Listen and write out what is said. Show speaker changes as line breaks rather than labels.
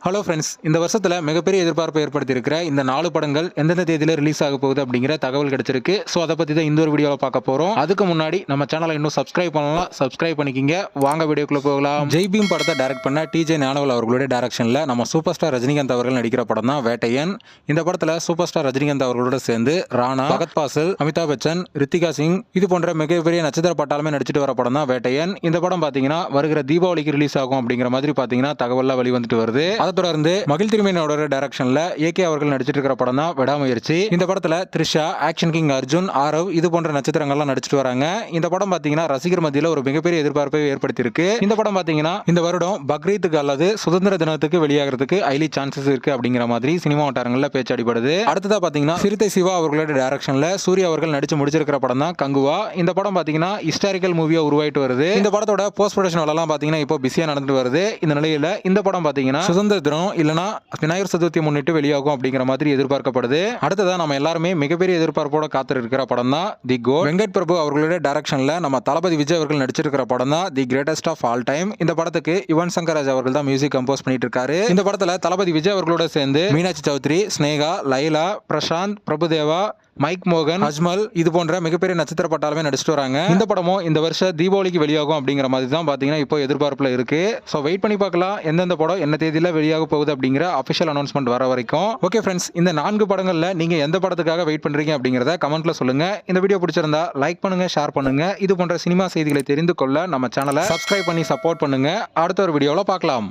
Hello friends, இந்த வருஷத்தில் மிகப்பெரிய எதிர்பார்ப்பை ஏற்படுத்தியிருக்கிற இந்த 4 படங்கள் எந்தெந்த தேதியில் ரிலீஸ் ஆக போகுது அப்படிங்கிற தகவல் கிடைச்சிருக்கு. ஸோ அதை பற்றி தான் இந்த ஒரு வீடியோவில் பார்க்க போகிறோம். அதுக்கு முன்னாடி நம்ம சேனலை இன்னும் சப்ஸ்கிரைப் பண்ணலாம், சப்ஸ்கிரைப் பண்ணிக்கிங்க. வாங்க வீடியோக்குள்ளே போகலாம். ஜெய் பீம் படத்தை டைரக்ட் பண்ண டிஜே ஞானவேல் அவர்களுடைய டைரக்ஷனில் நம்ம சூப்பர் ஸ்டார் ரஜினிகாந்த் அவர்கள் நடிக்கிற படம் தான் வேட்டையன். இந்த படத்தில் சூப்பர் ஸ்டார் ரஜினிகாந்த் அவர்களோட சேர்ந்து ராணா, பகத் பாசல், அமிதாப் பச்சன், ரித்திகா சிங் இது போன்ற மிகப்பெரிய நட்சத்திர பட்டாலுமே நடிச்சிட்டு வர படம் தான் வேட்டையன். இந்த படம் பார்த்தீங்கன்னா வருகிற தீபாவளிக்கு ரிலீஸ் ஆகும் அப்படிங்கிற மாதிரி பார்த்தீங்கன்னா தகவல்லாம் வெளிவந்துட்டு வருது. அதை தொடர்ந்து மகிழ் திருமேனியோட டைரக்ஷன்ல ஏகே அவர்கள் நடிச்சிட்டு இருக்கிற படம் தான் விடாமுயற்சி. இந்த படத்துல த்ரிஷா, ஆக்ஷன் கிங் அர்ஜுன், ஆரவ் இது போன்ற நட்சத்திரங்கள்லாம் நடிச்சிட்டு வராங்க. இந்த படம் பாத்தீங்கன்னா ரசிகர் மத்தியில் ஒரு மிகப்பெரிய எதிர்பார்ப்பை ஏற்படுத்தி இருக்கு. இந்த படம் பாத்தீங்கன்னா இந்த வருடம் பக்ரீத்துக்கு அல்லது சுதந்திர தினத்துக்கு வெளியாகிறதுக்கு ஹைலி சான்சஸ் இருக்கு அப்படிங்கிற மாதிரி சினிமா வட்டாரங்கள்ல பேச்சு அடிபடுது. அடுத்ததா பாத்தீங்கன்னா சிறுத்தை சிவா அவர்களோட டைரக்ஷன்ல சூர்யா அவர்கள் நடிச்சு முடிச்சிருக்கிற படம் தான் கங்குவா. இந்த படம் பாத்தீங்கன்னா ஹிஸ்டாரிக்கல் மூவியா உருவாயிட்டு வருது. இந்த படத்தோட போஸ்ட் ப்ரொடக்ஷன் எல்லாம் பாத்தீங்கன்னா இப்போ பிஸியா நடந்துட்டு வருது. இந்த நிலையில இந்த படம் பாத்தீங்கன்னா சுதந்திர தினம் இல்லனா விநாயகர் சதுர்த்தி முன்னிட்டு வெளியாகும் அப்படிங்கிற மாதிரி எதிர்பார்க்கப்படுது. அடுத்ததா நம்ம எல்லாருமே மிகப்பெரிய எதிர்பார்ப்போட காத்து இருக்கிற படம் தான் தி கோட். வெங்கட் பிரபு அவர்களுடைய டைரக்ஷன்ல நம்ம தளபதி விஜய் அவர்கள் நடிச்சிருக்கிற படம் தான் the greatest of all time. இந்த படத்துக்கு யுவன் சங்கர் ராஜ் அவர்கள் தான் மியூசிக் கம்போஸ் பண்ணிட்டு இருக்காரு. இந்த படத்துல தளபதி விஜய் அவர்களோட சேர்ந்து மீனாட்சி சௌத்ரி, ஸ்னேகா, லைலா, பிரசாந்த், பிரபுதேவா, மைக் மோகன், அஜ்மல் இது போன்ற மிகப்பெரிய நட்சத்திர பட்டாலுமே நடிச்சிட்டு வராங்க. இந்த படமும் இந்த வருஷம் தீபாவளிக்கு வெளியாகும் அப்படிங்கிற மாதிரி தான் பாத்தீங்கன்னா இப்போ எதிர்பார்ப்புல இருக்கு. சோ வெயிட் பண்ணி பார்க்கலாம் எந்தெந்த படம் என்ன தேதியில வெளியாக போகுது அப்படிங்கிற அபிஷியல் அனௌன்ஸ்மெண்ட் வர வரைக்கும். ஓகே ஃப்ரெண்ட்ஸ், இந்த 4 படங்கள்ல நீங்க எந்த படத்துக்காக வெயிட் பண்றீங்க அப்படிங்கறத கமெண்ட்ல சொல்லுங்க. இந்த வீடியோ பிடிச்சிருந்தா லைக் பண்ணுங்க, ஷேர் பண்ணுங்க. இது போன்ற சினிமா செய்திகளை தெரிந்து கொள்ள நம்ம சேனலை சப்ஸ்கிரைப் பண்ணி சப்போர்ட் பண்ணுங்க. அடுத்த ஒரு வீடியோல பார்க்கலாம்.